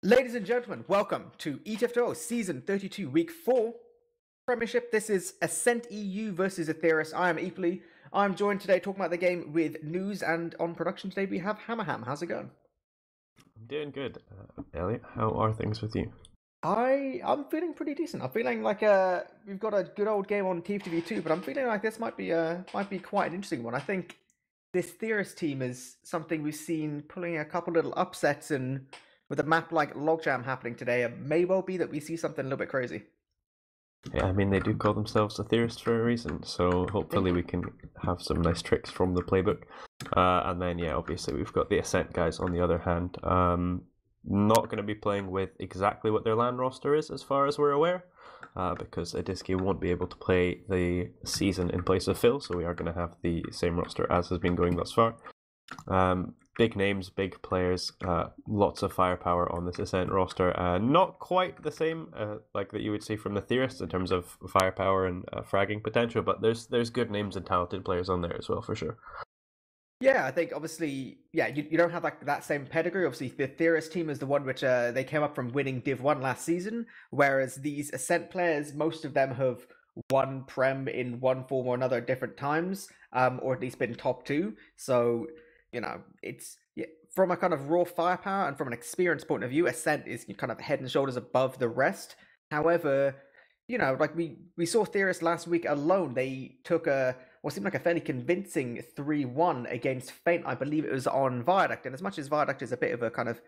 Ladies and gentlemen, welcome to ETF2L Season 32, Week 4 Premiership. This is Ascent.EU versus the Theorists. I am eepily. I'm joined today talking about the game with Nuze, and on production today we have hamaham. How's it going? I'm doing good. Elliot, how are things with you? I'm feeling pretty decent. I'm feeling like we've got a good old game on TF2V2, but I'm feeling like this might be quite an interesting one. I think this Theorist team is something we've seen pulling a couple little upsets, and with a map like Logjam happening today, it may well be that we see something a little bit crazy. Yeah, I mean, they do call themselves the Theorists for a reason, so hopefully we can have some nice tricks from the playbook. And then, yeah, obviously we've got the Ascent guys on the other hand. Not going to be playing with exactly what their LAN roster is, as far as we're aware, because Adiski won't be able to play the season in place of Phil, so we are going to have the same roster as has been going thus far. Big names, big players, lots of firepower on this Ascent roster. Not quite the same like that you would see from the Theorists in terms of firepower and fragging potential, but there's good names and talented players on there as well, for sure. Yeah, I think obviously, yeah, you don't have that same pedigree. Obviously, the Theorist team is the one which they came up from winning Div 1 last season, whereas these Ascent players, most of them have won Prem in one form or another at different times, or at least been top 2. So, you know, it's from a kind of raw firepower and from an experience point of view, Ascent is kind of head and shoulders above the rest. However, you know, like we saw Theorists last week alone, they took what seemed like a fairly convincing 3-1 against Feint. I believe it was on Viaduct, and as much as Viaduct is a bit of a kind of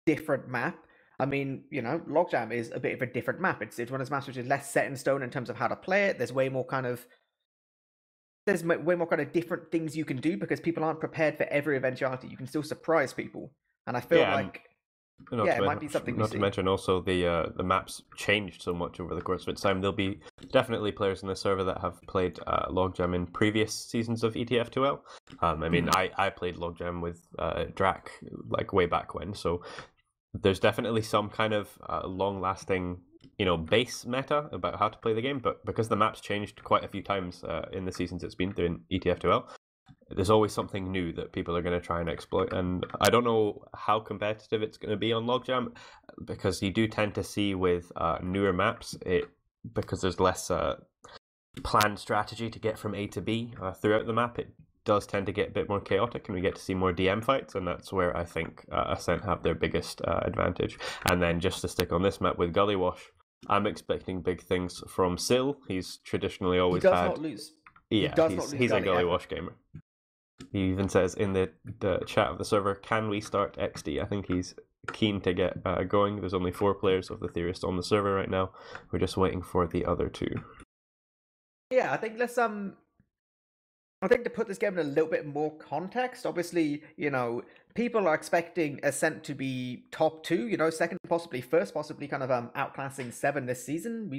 different map, I mean, you know, Logjam is a bit of a different map. It's one of those maps which is less set in stone in terms of how to play it. There's way more kind of different things you can do because people aren't prepared for every eventuality. You can still surprise people, and I feel like it might be something. Not to mention also the maps changed so much over the course of its time. There'll be definitely players in the server that have played Logjam in previous seasons of ETF2L. I mean, I played Logjam with Drac like way back when, so there's definitely some kind of long-lasting, base meta about how to play the game. But because the map's changed quite a few times in the seasons it's been through in ETF2L, there's always something new that people are going to try and exploit. And I don't know how competitive it's going to be on Logjam, because you do tend to see with newer maps, because there's less planned strategy to get from A to B throughout the map, it does tend to get a bit more chaotic, and we get to see more DM fights, and that's where I think Ascent have their biggest advantage. And then just to stick on this map with Gullywash, I'm expecting big things from Sil. He's traditionally always he does not lose. Yeah, he's a Gullywash gamer. He even says in the chat of the server, "Can we start XD?" I think he's keen to get going. There's only 4 players of the Theorists on the server right now. We're just waiting for the other 2. Yeah, I think I think to put this game in a little bit more context, obviously, people are expecting Ascent to be top 2, second, possibly first, possibly kind of outclassing 7 this season.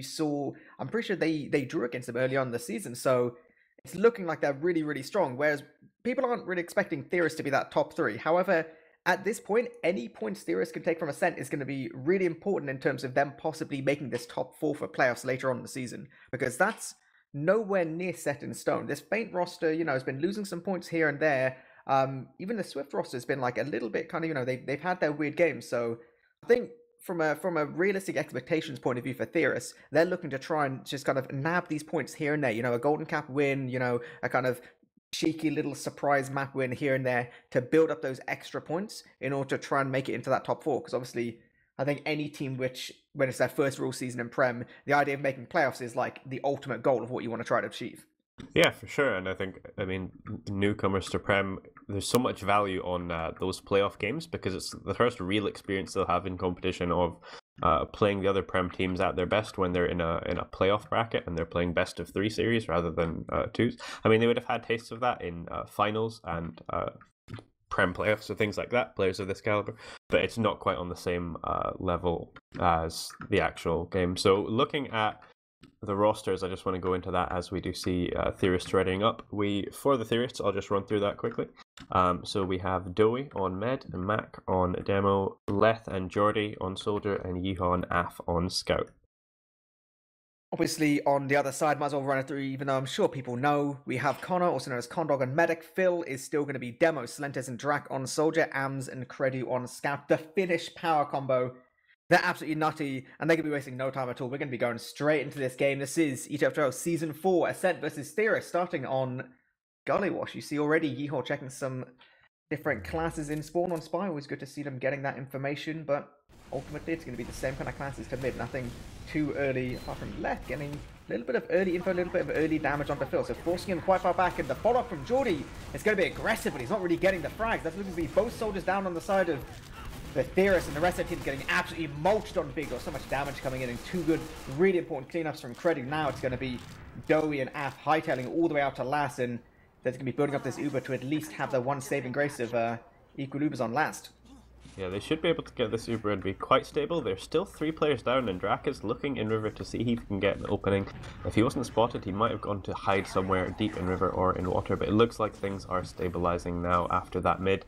I'm pretty sure they drew against them early on in the season, so it's looking like they're really, really strong, whereas people aren't really expecting Theorists to be that top 3. However, at this point, any points Theorists can take from Ascent is going to be really important in terms of them possibly making this top 4 for playoffs later on in the season, because that's nowhere near set in stone. This Feint roster, has been losing some points here and there. Even the Swift roster has been like a little bit kind of, they've had their weird games. So I think from a realistic expectations point of view for Theorists, they're looking to try and just kind of nab these points here and there. A golden cap win, a kind of cheeky little surprise map win here and there to build up those extra points in order to try and make it into that top 4. Because obviously, I think any team when it's their first rule season in Prem, the idea of making playoffs is like the ultimate goal of what you want to try to achieve. Yeah, for sure. And I mean, newcomers to Prem, there's so much value on those playoff games, because it's the first real experience they'll have in competition of playing the other Prem teams at their best when they're in a playoff bracket and they're playing best of 3 series rather than 2s. I mean, they would have had tastes of that in finals and Prem playoffs, so things like that, players of this caliber, but it's not quite on the same level as the actual game. So looking at the rosters, I just want to go into that as we do see Theorists readying up. For the Theorists, I'll just run through that quickly. So we have Doey on Med, and Mac on Demo, Leth and Jordy on Soldier, and Yeehaw and Af on Scout. Obviously, on the other side, might as well run it through, even though I'm sure people know, we have Connor, also known as Condog and Medic. Phil is still going to be Demo, Slentes and Drac on Soldier, Ams and Credu on Scout. The Finnish power combo. They're absolutely nutty, and they're going to be wasting no time at all. We're going to be going straight into this game. This is ETF2L Season 4, Ascent versus Theorists, starting on Gullywash. You see already Yeehor checking some different classes in spawn on Spy. Always good to see them getting that information, but ultimately it's going to be the same kind of classes to mid. Nothing too early, apart from left, getting a little bit of early info, a little bit of early damage onto Phil, so forcing him quite far back, and the follow-up from Geordie is going to be aggressive, but he's not really getting the frags. That's looking to be both soldiers down on the side of the Theorists, and the rest of the team's getting absolutely mulched on Big. So much damage coming in, and two good, really important cleanups from Credu. Now it's going to be Dowie and Af hightailing all the way out to last, and they're going to be building up this Uber to at least have the one saving grace of equal Ubers on last. Yeah, they should be able to get this Uber and be quite stable. There's still 3 players down, and Drac is looking in River to see if he can get an opening. If he wasn't spotted, he might have gone to hide somewhere deep in River or in water, but it looks like things are stabilizing now after that mid.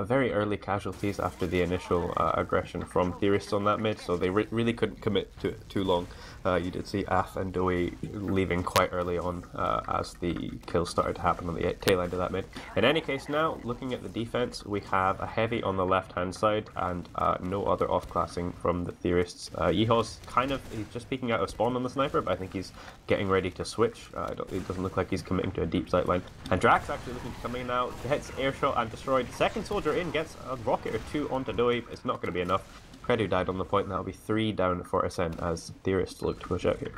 Very early casualties after the initial aggression from Theorists on that mid, so they really couldn't commit to it too long. You did see Af and Dowie leaving quite early on as the kills started to happen on the tail end of that mid. In any case now, looking at the defense, we have a heavy on the left-hand side and no other off-classing from the Theorists. Yeehor's he's just peeking out of spawn on the sniper, but I think he's getting ready to switch. It doesn't look like he's committing to a deep sight line. And Drax actually looking to come in now, hits air shot and destroyed. Second soldier in, gets a rocket or 2 onto Dowie. It's not going to be enough. Credu died on the point, and that'll be 3 down for Ascent as Theorists look to push out here.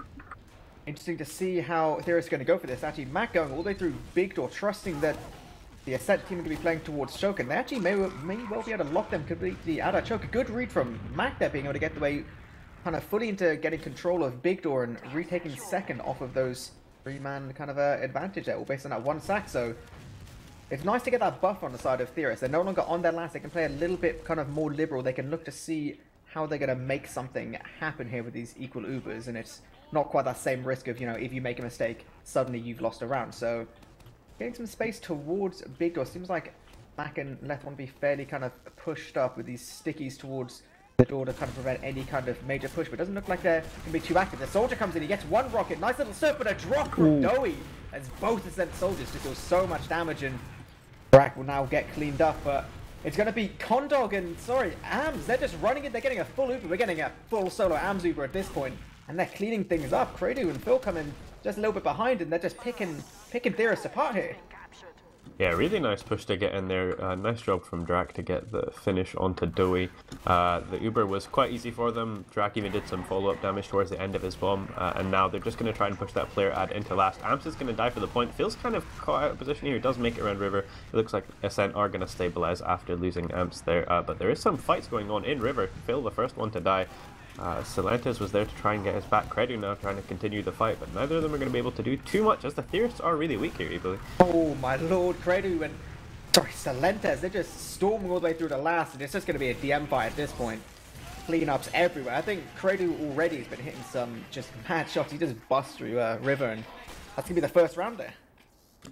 Interesting to see how Theorists are going to go for this. Actually, Mac going all the way through Big Door, trusting that the Ascent team are going to be playing towards Choke, and they actually may well be able to lock them completely out of Choke. A good read from Mac there, being able to get the way kind of fully into getting control of Big Door and retaking second off of those 3-man kind of advantage there, all based on that one sack. So it's nice to get that buff on the side of Theorists. They're no longer on their last. They can play a little bit kind of more liberal. They can look to see how they're going to make something happen here with these equal Ubers, and it's not quite that same risk of, you know, if you make a mistake, suddenly you've lost a round. So getting some space towards Big Door. Seems like Mac and Leth want to be fairly kind of pushed up with these stickies towards the door to kind of prevent any kind of major push, but it doesn't look like they're going to be too active. The soldier comes in, he gets 1 rocket, nice little surf, but a drop from Dowie as both Ascent soldiers just do so much damage, and Brack will now get cleaned up, but it's going to be Condog and, Ams. They're just running it. They're getting a full Uber. We're getting a full solo Ams Uber at this point, and they're cleaning things up. Credu and Phil come in just a little bit behind, and they're just picking Theorists apart here. Yeah, really nice push to get in there. Nice job from Drac to get the finish onto Dowie. The Uber was quite easy for them. Drac even did some follow-up damage towards the end of his bomb, and now they're just going to try and push that player ad into last. Amps is going to die for the point. Phil's kind of caught out of position here. He does make it around River. It looks like Ascent are going to stabilize after losing Amps there, but there is some fights going on in River. Phil, the first one to die. Silentes was there to try and get his back. Credu now trying to continue the fight, but neither of them are going to be able to do too much as the Theorists are really weak here, eepily. Oh my lord, Credu and Silentes, they're just storming all the way through the last, and it's just going to be a DM fight at this point. Cleanups everywhere. I think Credu already has been hitting some just mad shots. He just busts through River, and that's going to be the first round there.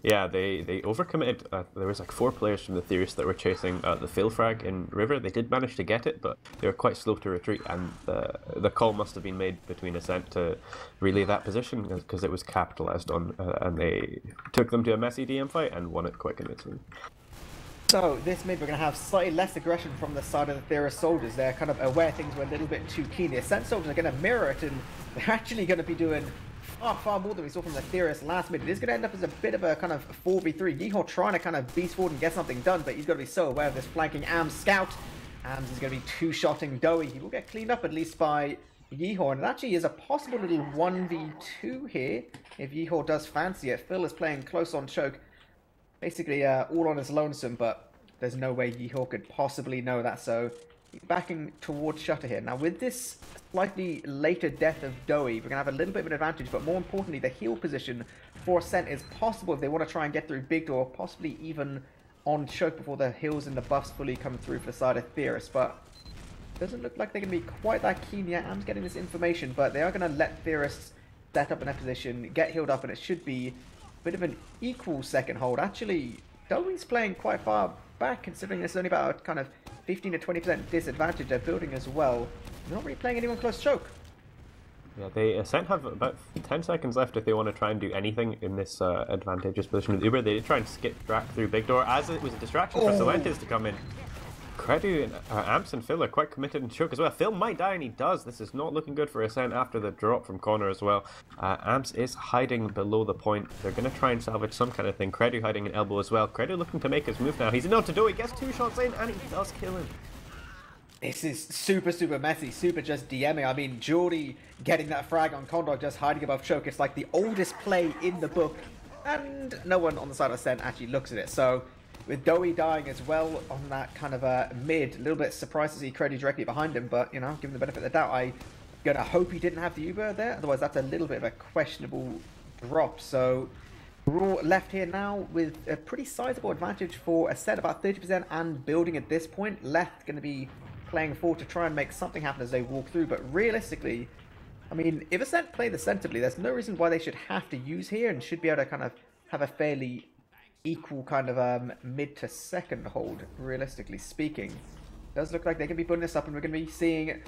Yeah, they overcommitted. There was like 4 players from the Theorists that were chasing the Phil frag in River. They did manage to get it, but they were quite slow to retreat, and the call must have been made between Ascent to relay that position because it was capitalized on, and they took them to a messy DM fight and won it quite convincingly. So this mid, we're going to have slightly less aggression from the side of the Theorist soldiers. They're kind of aware things were a little bit too keen. The Ascent soldiers are going to mirror it, and they're actually going to be doing far more than we saw from the Theorists last mid. It is going to end up as a bit of a kind of 4v3. Yeehor trying to kind of beast forward and get something done, but he's got to be so aware of this flanking Ams scout. Ams is going to be 2-shotting Dowie. He will get cleaned up at least by Yeehor, and it actually is a possible little 1v2 here if Yeehor does fancy it. Phil is playing close on Choke, basically all on his lonesome, but there's no way Yeehor could possibly know that, so he's backing towards Shutter here. Now with this slightly later death of Dowie, we're going to have a little bit of an advantage, but more importantly, the heal position for Ascent is possible if they want to try and get through Big Door, possibly even on Choke before the heals and the buffs fully come through for the side of Theorists, but doesn't look like they're going to be quite that keen yet. I'm getting this information, but they are going to let Theorists set up in their position, get healed up, and it should be a bit of an equal second hold. Actually, Dowie's playing quite far back, considering there's only about a kind of 15 to 20% disadvantage they're building as well. They're not really playing anyone close Choke. Yeah, they Ascent have about 10 seconds left if they want to try and do anything in this advantageous position with Uber. They did try and skip Drac through Big Door, as it was a distraction for Silentes to come in. Credu and Amps and Phil are quite committed in choke as well. Phil might die, and he does. This is not looking good for Ascent after the drop from corner as well. Amps is hiding below the point. They're going to try and salvage some kind of thing. Credu hiding an elbow as well. Credu looking to make his move now. He's in to do it. He gets 2 shots in, and he does kill him. This is super, super messy, super just DMing. I mean, Geordie getting that frag on Condog, just hiding above choke. It's like the oldest play in the book, and no one on the side of Ascent actually looks at it. So, with Dowie dying as well on that kind of a mid, a little bit surprised to see Credu directly behind him, but, you know, given the benefit of the doubt, I'm gonna hope he didn't have the Uber there. Otherwise, that's a little bit of a questionable drop. So, Raw left here now with a pretty sizable advantage for Ascent, about 30% and building at this point. Left going to be playing forward to try and make something happen as they walk through, but realistically, I mean, if Ascent play this sensibly, there's no reason why they should have to use here and should be able to kind of have a fairly equal kind of mid to second hold, realistically speaking. It does look like they're going to be putting this up, and we're going to be seeing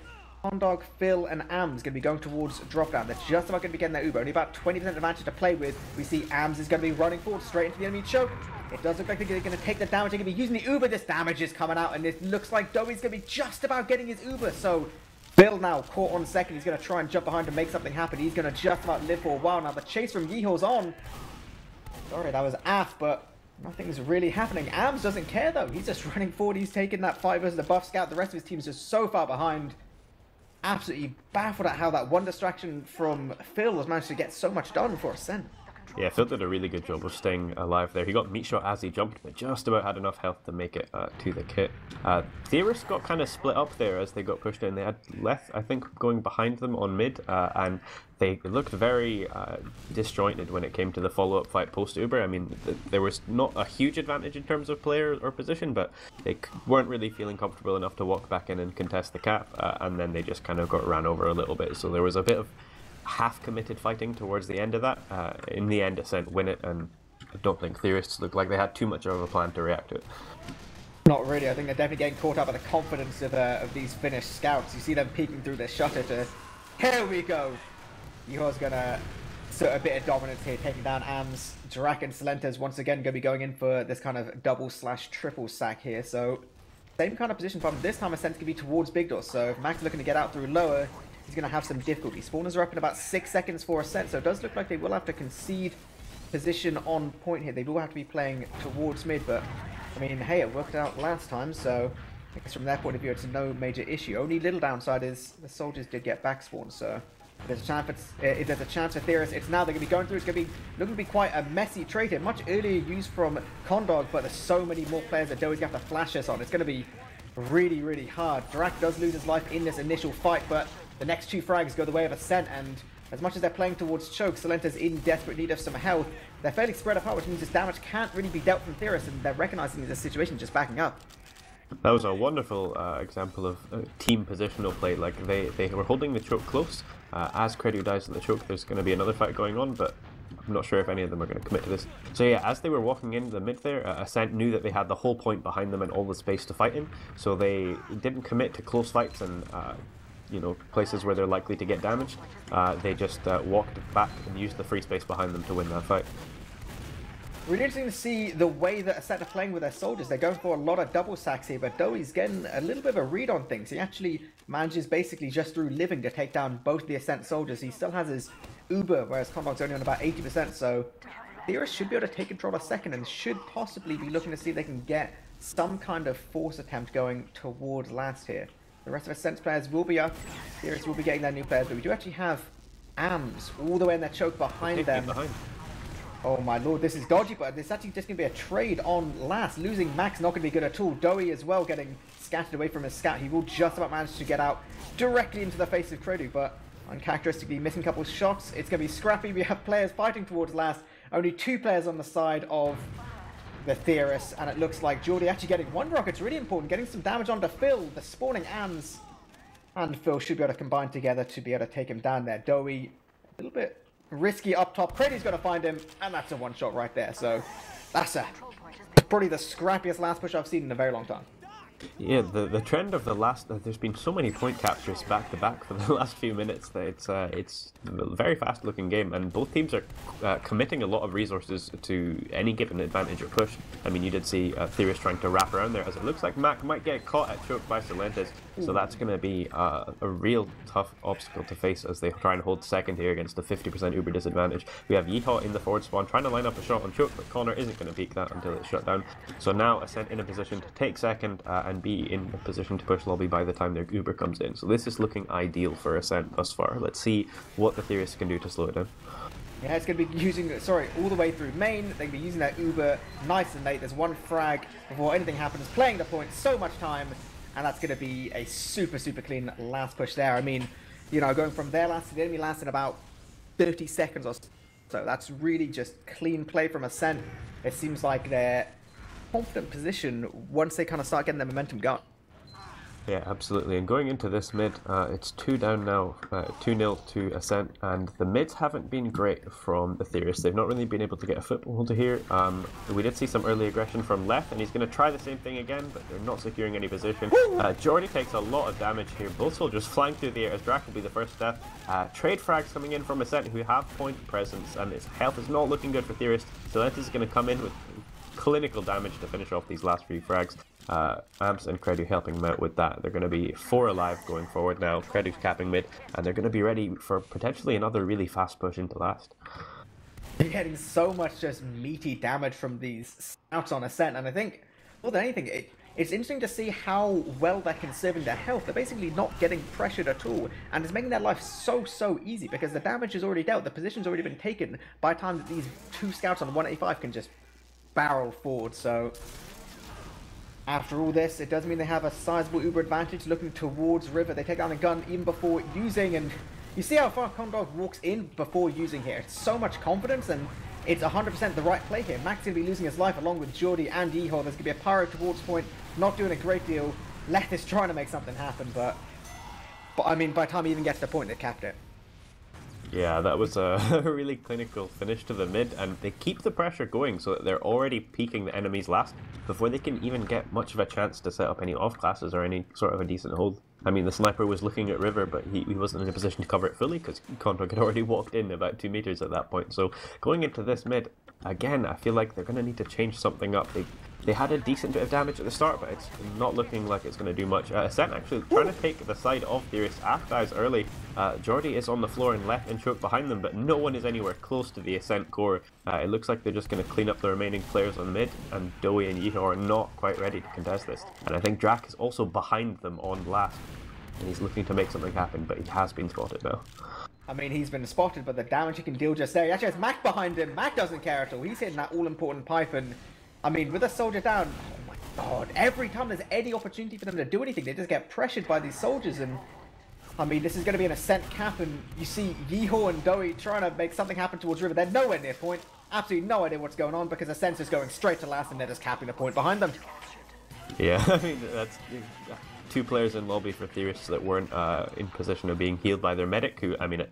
Hondog, Phil, and Ams going to be going towards drop down. They're just about going to be getting their Uber. Only about 20% advantage to play with. We see Ams is going to be running forward straight into the enemy choke. It does look like they're going to take the damage. They're going to be using the Uber. This damage is coming out, and it looks like Dowie's going to be just about getting his Uber. So Phil now caught on second. He's going to try and jump behind and make something happen. He's going to just about live for a while. Now the chase from Yeehaul's on. Sorry, that was Af, but nothing's really happening. Ams doesn't care though. He's just running forward. He's taking that fight versus the buff scout. The rest of his team is just so far behind. Absolutely baffled at how that one distraction from Phil has managed to get so much done for Ascent. Yeah, Phil did a really good job of staying alive there. He got meat shot as he jumped, but just about had enough health to make it to the kit. Theorists got kind of split up there as they got pushed in. They had Leth, I think, going behind them on mid, and they looked very disjointed when it came to the follow-up fight post-Uber. I mean, there was not a huge advantage in terms of player or position, but they weren't really feeling comfortable enough to walk back in and contest the cap, and then they just kind of got ran over a little bit. So there was a bit of half-committed fighting towards the end of that. In the end, Ascent win it, and I don't think Theorists looked like they had too much of a plan to react to it. Not really. I think they're definitely getting caught up by the confidence of these Finnish scouts. You see them peeking through their shutter to... Here we go! Yeehaul's gonna assert a bit of dominance here, taking down Ams. Drak and Salenta's once again going to be going in for this kind of double/triple sack here. So, same kind of position from this time. Ascent's going to be towards Big Door. So, if Max looking to get out through lower, he's going to have some difficulty. Spawners are up in about 6 seconds for Ascent, so it does look like they will have to concede position on point here. They will have to be playing towards mid, but, I mean, hey, it worked out last time, so I guess from their point of view, it's no major issue. Only little downside is the soldiers did get back spawned, so if there's a chance for Theorists, it's now they're going to be going through. It's going to be looking to be quite a messy trade here. Much earlier used from Condog, but there's so many more players that Doe's going to have to flash us on. It's going to be really, really hard. Drak does lose his life in this initial fight, but the next 2 frags go the way of Ascent, and as much as they're playing towards choke, Salenta's in desperate need of some health. They're fairly spread apart, which means this damage can't really be dealt from Theorists, and they're recognizing this situation, just backing up. That was a wonderful example of team positional play. Like they were holding the choke close. As Credu dies at the choke, there's going to be another fight going on, but I'm not sure if any of them are going to commit to this. So yeah, as they were walking into the mid there, Ascent knew that they had the whole point behind them and all the space to fight in, so they didn't commit to close fights and you know, places where they're likely to get damaged. They just walked back and used the free space behind them to win that fight. Really interesting to see the way that Ascent are playing with their soldiers. They're going for a lot of double sacks here, but Dowie's getting a little bit of a read on things. He actually manages basically just through living to take down both the Ascent soldiers. He still has his Uber, whereas Condog's only on about 80%, so Theorists should be able to take control of second and should possibly be looking to see if they can get some kind of force attempt going towards last here. The rest of Ascent's players will be up. Theorists will be getting their new players, but we do actually have Ams all the way in their choke behind them. Oh my lord, this is dodgy, but this is actually just going to be a trade on last. Losing Max not going to be good at all. Dowie as well getting scattered away from his scout. He will just about manage to get out directly into the face of Credu, but uncharacteristically missing a couple of shots. It's going to be scrappy. We have players fighting towards last. Only 2 players on the side of the Theorists, and it looks like Geordie actually getting 1 rocket's really important. Getting some damage onto Phil. The spawning Ams and Phil should be able to combine together to be able to take him down there. Dowie, a little bit risky up top. Credu's going to find him, and that's a 1 shot right there. So that's probably the scrappiest last push I've seen in a very long time. Yeah, the trend of the last there's been so many point captures back to back for the last few minutes that it's a very fast looking game, and both teams are committing a lot of resources to any given advantage or push. I mean, you did see Theorists trying to wrap around there, as it looks like Mac might get caught at choke by Silentes, so that's going to be a real tough obstacle to face as they try and hold second here against the 50% Uber disadvantage. We have Yeehaw in the forward spawn trying to line up a shot on choke, but Connor isn't going to peek that until it's shut down. So now Ascent in a position to take second and be in a position to push lobby by the time their Uber comes in. So this is looking ideal for Ascent thus far. Let's see what the Theorists can do to slow it down. Yeah, it's going to be using, all the way through main. They're going to be using that Uber nice and late. There's one frag before anything happens, playing the point so much time, and that's going to be a super, super clean last push there. I mean, you know, going from their last to the enemy last in about 30 seconds or so. That's really just clean play from Ascent. It seems like they're confident position once they kind of start getting their momentum going. Yeah, absolutely. And going into this mid, it's 2 down now, 2-0 to Ascent, and the mids haven't been great from the Theorists. They've not really been able to get a foothold here. We did see some early aggression from left, and he's going to try the same thing again, but they're not securing any position. Jordy takes a lot of damage here. Both soldiers flying through the air as Drac will be the first death. Trade frags coming in from Ascent, who have point presence, and his health is not looking good for Theorists. Silentes is going to come in with clinical damage to finish off these last few frags. Amps and Credu helping them out with that. They're going to be 4 alive going forward now. Credu's capping mid, and they're going to be ready for potentially another really fast push into last. You're getting so much just meaty damage from these scouts on Ascent, and I think more than anything, it's interesting to see how well they're conserving their health. They're basically not getting pressured at all, and it's making their life so easy because the damage is already dealt, the position's already been taken by the time that these 2 scouts on 185 can just barrel forward. So after all this, it does mean they have a sizable Uber advantage looking towards River. They take down a gun even before using, and you see how far Condog walks in before using here. It's so much confidence, and it's 100% the right play here. Mac's going to be losing his life along with Jordy and Yeehaw. There's going to be a pyro towards point, not doing a great deal. Leth is trying to make something happen, but I mean, by the time he even gets to the point, they capped it. Yeah, that was a really clinical finish to the mid, and they keep the pressure going so that they're already peeking the enemies last before they can even get much of a chance to set up any off classes or any sort of a decent hold. I mean, the sniper was looking at River, but he wasn't in a position to cover it fully because Condog had already walked in about 2 meters at that point. So going into this mid, again, I feel like they're going to need to change something up. They had a decent bit of damage at the start, but it's not looking like it's going to do much. Ascent actually trying to take the side of Theorists. Aft dies early. Jordy is on the floor and left and choke behind them, but no one is anywhere close to the Ascent core. It looks like they're just going to clean up the remaining players on mid, and Dowie and Yeehaw are not quite ready to contest this. And I think Drac is also behind them on last, and he's looking to make something happen, but he has been spotted now. I mean, he's been spotted, but the damage he can deal just there. He actually has Mac behind him. Mac doesn't care at all. He's hitting that all-important pipe, and I mean, with a soldier down, oh my god, every time there's any opportunity for them to do anything, they just get pressured by these soldiers. And I mean, this is going to be an Ascent cap, and you see Yeehaw and Dowie trying to make something happen towards River. They're nowhere near point. Absolutely no idea what's going on because Ascent's just going straight to last, and they're just capping the point behind them. Yeah, I mean, that's 2 players in lobby for Theorists that weren't in position of being healed by their medic, who, I mean,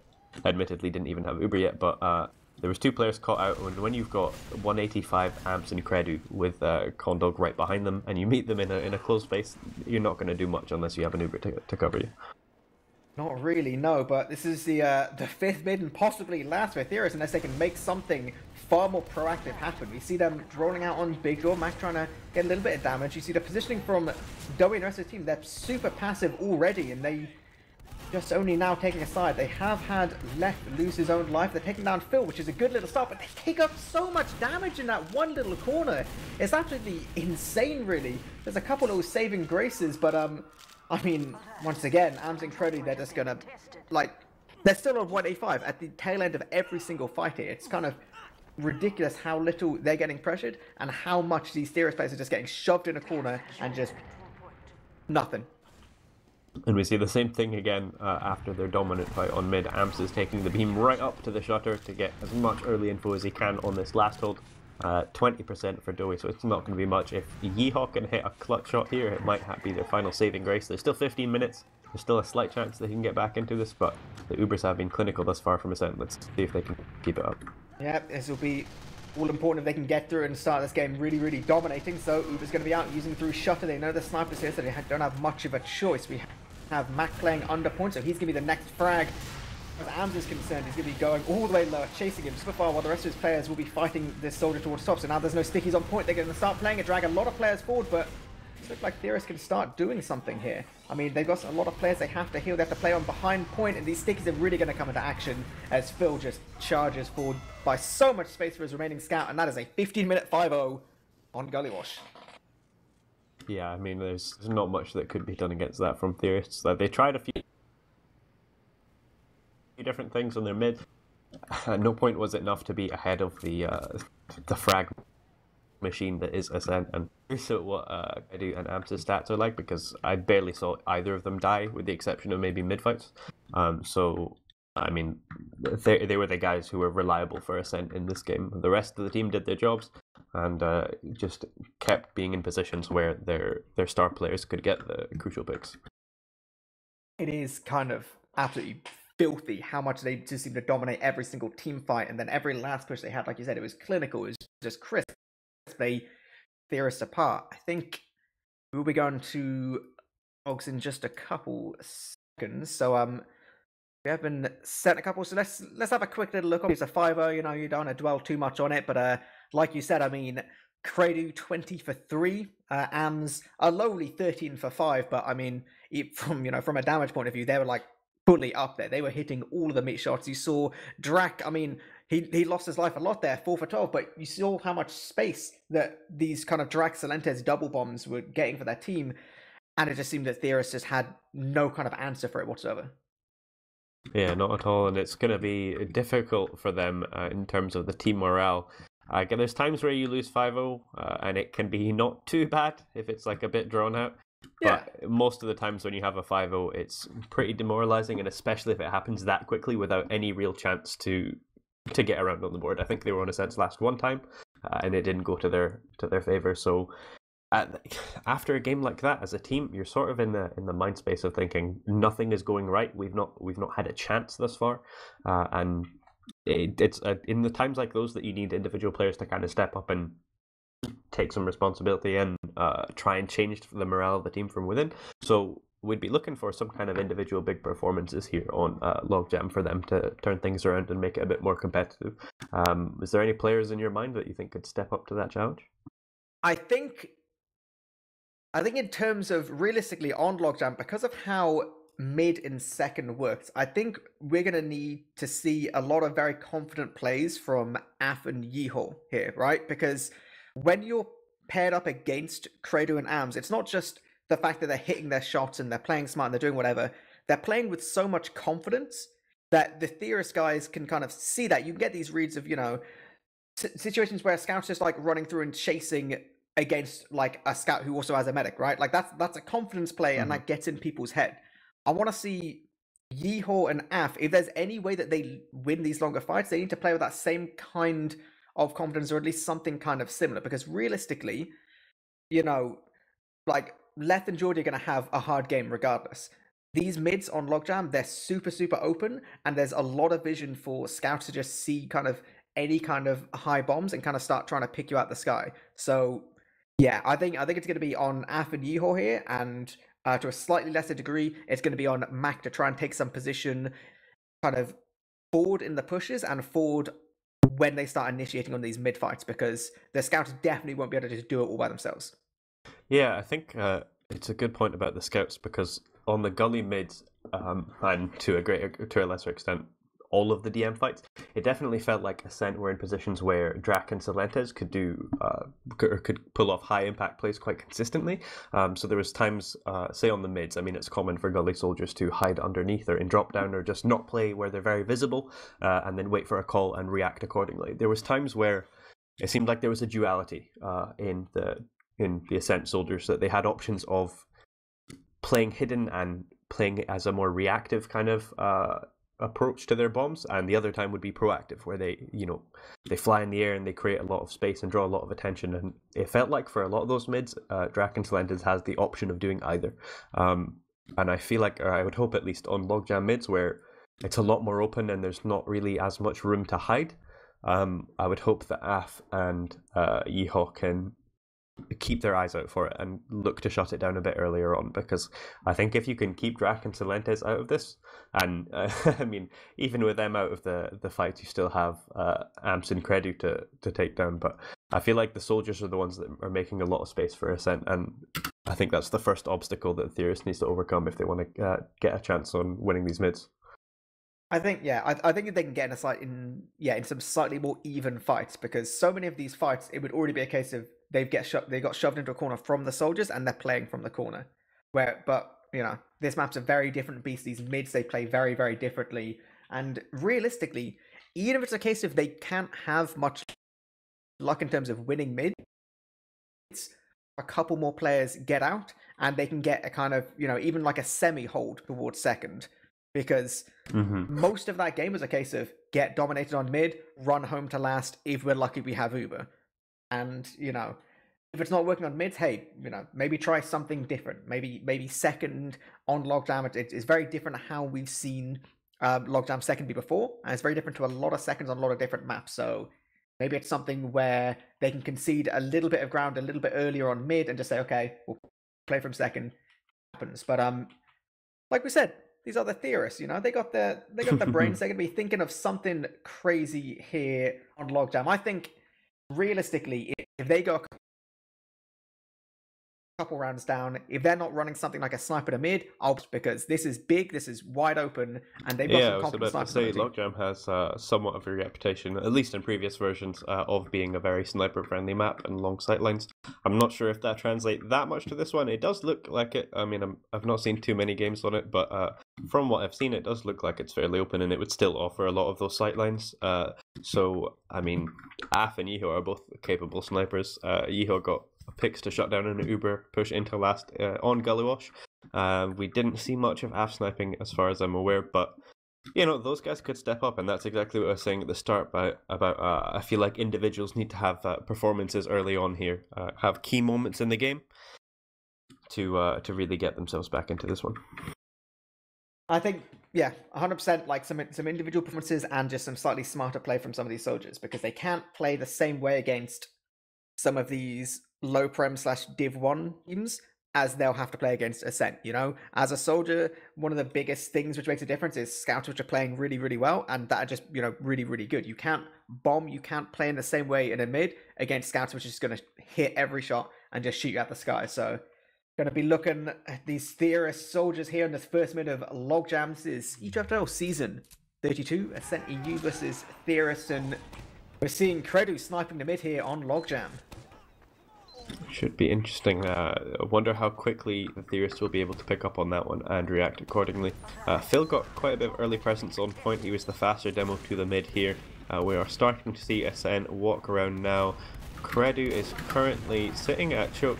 admittedly didn't even have Uber yet, but there was 2 players caught out, and when you've got 185 Amps and Credu with Condog right behind them, and you meet them in a closed space, you're not going to do much unless you have an Uber to cover you. Not really, no, but this is the 5th mid and possibly last for Theorists unless they can make something far more proactive happen. We see them rolling out on Big Door, Mac trying to get a little bit of damage. You see the positioning from Dowie and the rest of the team, they're super passive already, and they just only now taking a side. They have had Left lose his own life. They're taking down Phil, which is a good little start, but they take up so much damage in that one little corner. It's absolutely insane, really. There's a couple of saving graces, but I mean, once again, Amps and Credu, they're just gonna, like, they're still on 185 at the tail end of every single fight here. It's kind of ridiculous how little they're getting pressured and how much these Theorists players are just getting shoved in a corner and just nothing. And we see the same thing again after their dominant fight on mid. Amps is taking the beam right up to the shutter to get as much early info as he can on this last hold. 20% for Dowie, so it's not going to be much. If Yeehaw can hit a clutch shot here, it might be their final saving grace. There's still 15 minutes. There's still a slight chance they can get back into this, but the Ubers have been clinical thus far from Ascent. Let's see if they can keep it up. Yeah, this will be all important if they can get through and start this game really, really dominating. So Uber's going to be out using through Shutter. They know the snipers here, so they don't have much of a choice. We have Mac playing under point, so he's going to be the next frag. As Ams is concerned, he's going to be going all the way lower, chasing him super far, while the rest of his players will be fighting this soldier towards top. So now there's no stickies on point. They're going to start playing it, drag a lot of players forward, but it looks like Theorists can start doing something here. I mean, they've got a lot of players they have to heal, they have to play on behind point, and these stickies are really going to come into action as Phil just charges forward by so much space for his remaining scout, and that is a 15-minute 5-0 on Gully Wash. Yeah, I mean, there's not much that could be done against that from Theorists. They tried a few different things on their mid. At no point was it enough to be ahead of the frag machine that is Ascent, and so what I do and Amps' stats are like, because I barely saw either of them die with the exception of maybe mid fights. So I mean, they were the guys who were reliable for Ascent in this game. The rest of the team did their jobs and just kept being in positions where their star players could get the crucial picks. It is kind of absolutely filthy how much they just seem to dominate every single team fight, and then every last push they had, like you said, it was clinical, it was just crisp. They Theorists apart. I think we'll be going to Dogs in just a couple seconds. So we have been set a couple, so let's have a quick little look. It's a 5-0, you know, you don't want to dwell too much on it, but like you said, I mean, Credu 20 for 3, Ams a lowly 13 for 5, but I mean, from a damage point of view, they were like fully up there. They were hitting all of the meat shots. You saw Drac, I mean, he lost his life a lot there, 4 for 12, but you saw how much space that these kind of Drac Silentes double bombs were getting for their team, and it just seemed that Theorists just had no kind of answer for it whatsoever. Yeah, not at all, and it's going to be difficult for them in terms of the team morale. There's times where you lose 5-0, and it can be not too bad if it's like a bit drawn out. Yeah. But most of the times when you have a 5-0, it's pretty demoralizing, and especially if it happens that quickly without any real chance to get around on the board. I think they were on Ascent's last one time, and it didn't go to their favor. So after a game like that, as a team, you're sort of in the mind space of thinking nothing is going right. We've not had a chance thus far, and it's in the times like those that you need individual players to kind of step up and take some responsibility and try and change the morale of the team from within. So we'd be looking for some kind of individual big performances here on Logjam for them to turn things around and make it a bit more competitive. Is there any players in your mind that you think could step up to that challenge? I think in terms of realistically on Logjam, because of how mid and second works, I think we're going to need to see a lot of very confident plays from Af and Yeehaw here, right? Because when you're paired up against Credo and Ams, it's not just the fact that they're hitting their shots and they're playing smart and they're doing whatever. They're playing with so much confidence that the Theorist guys can kind of see that. You can get these reads of, situations where a scout's just like running through and chasing against like a scout who also has a medic, right? Like that's a confidence play, and that gets in people's head. I want to see Yeehaw and Af, if there's any way that they win these longer fights, they need to play with that same kind of confidence, or at least something kind of similar, because realistically, like Leth and Geordie are going to have a hard game regardless. These mids on Logjam, they're super, super open, and there's a lot of vision for scouts to just see kind of any kind of high bombs and kind of start trying to pick you out the sky. So yeah, I think it's going to be on Af and Yeehaw here, and to a slightly lesser degree, it's going to be on Mac to try and take some position kind of forward in the pushes and forward when they start initiating on these mid fights, because the scouts definitely won't be able to just do it all by themselves. Yeah, I think it's a good point about the scouts, because on the gully mids, and to a lesser extent, all of the DM fights, it definitely felt like Ascent were in positions where Drac and Silentes could could pull off high impact plays quite consistently. So there was times, say on the mids, I mean, it's common for gully soldiers to hide underneath or in drop down, or just not play where they're very visible, and then wait for a call and react accordingly. There was times where it seemed like there was a duality in the Ascent soldiers, that they had options of playing hidden and playing as a more reactive kind of approach to their bombs, and the other time would be proactive, where they fly in the air and they create a lot of space and draw a lot of attention. And it felt like for a lot of those mids, Drac and Silentes has the option of doing either. And I feel like, or I would hope at least on Logjam mids, where it's a lot more open and there's not really as much room to hide, I would hope that Af and Yeehaw can keep their eyes out for it and look to shut it down a bit earlier on, because I think if you can keep Drac and Silentes out of this, and I mean, even with them out of the fight, you still have Amps and Credu to take down, but I feel like the soldiers are the ones that are making a lot of space for Ascent, and I think that's the first obstacle that Theorists needs to overcome if they want to get a chance on winning these mids. I think, yeah, I think if they can get in some slightly more even fights, because so many of these fights, it would already be a case of they got shoved into a corner from the soldiers and they're playing from the corner. But this map's a very different beast. These mids, they play very, very differently. And realistically, even if it's a case of they can't have much luck in terms of winning mid, a couple more players get out and they can get a kind of, even like a semi-hold towards second. Because most of that game was a case of get dominated on mid, run home to last. If we're lucky, we have Uber. And, if it's not working on mids, hey, maybe try something different. Maybe second on Logjam. It's very different how we've seen Logjam second be before. And it's very different to a lot of seconds on a lot of different maps. So maybe it's something where they can concede a little bit of ground a little bit earlier on mid and just say, okay, we'll play from second. Happens. But like we said, these are the theorists, they got the brains. They're gonna be thinking of something crazy here on Logjam. I think realistically, if they go a couple rounds down, if they're not running something like a sniper to mid, because this is big, this is wide open, and they've got some competent snipers. I was about to say, Logjam has somewhat of a reputation, at least in previous versions, of being a very sniper-friendly map and long sightlines. I'm not sure if that translates that much to this one. It does look like it. I mean, I've not seen too many games on it, but from what I've seen, it does look like it's fairly open, and it would still offer a lot of those sightlines. So, I mean, Af and Yeehaw are both capable snipers. Yeehaw got picks to shut down an Uber push into last on Gullywash. We didn't see much of Af sniping as far as I'm aware, but those guys could step up, and that's exactly what I was saying at the start about I feel like individuals need to have performances early on here, have key moments in the game to really get themselves back into this one. I think, 100%, like some individual performances and just some slightly smarter play from some of these soldiers, because they can't play the same way against some of these low prem / div 1 teams as they'll have to play against Ascent. As a soldier, one of the biggest things which makes a difference is scouts which are playing really, really well, and that are just really, really good. You can't bomb, you can't play in the same way in a mid against scouts which is just going to hit every shot and just shoot you at the sky. So going to be looking at these Theorist soldiers here in this first mid of Logjam. This is ETF2L season 32, Ascent.EU versus Theorists, and we're seeing Credu sniping the mid here on Logjam. Should be interesting. I wonder how quickly the Theorists will be able to pick up on that one and react accordingly. Phil got quite a bit of early presence on point. He was the faster demo to the mid here. We are starting to see Ascent walk around now. Credu is currently sitting at choke.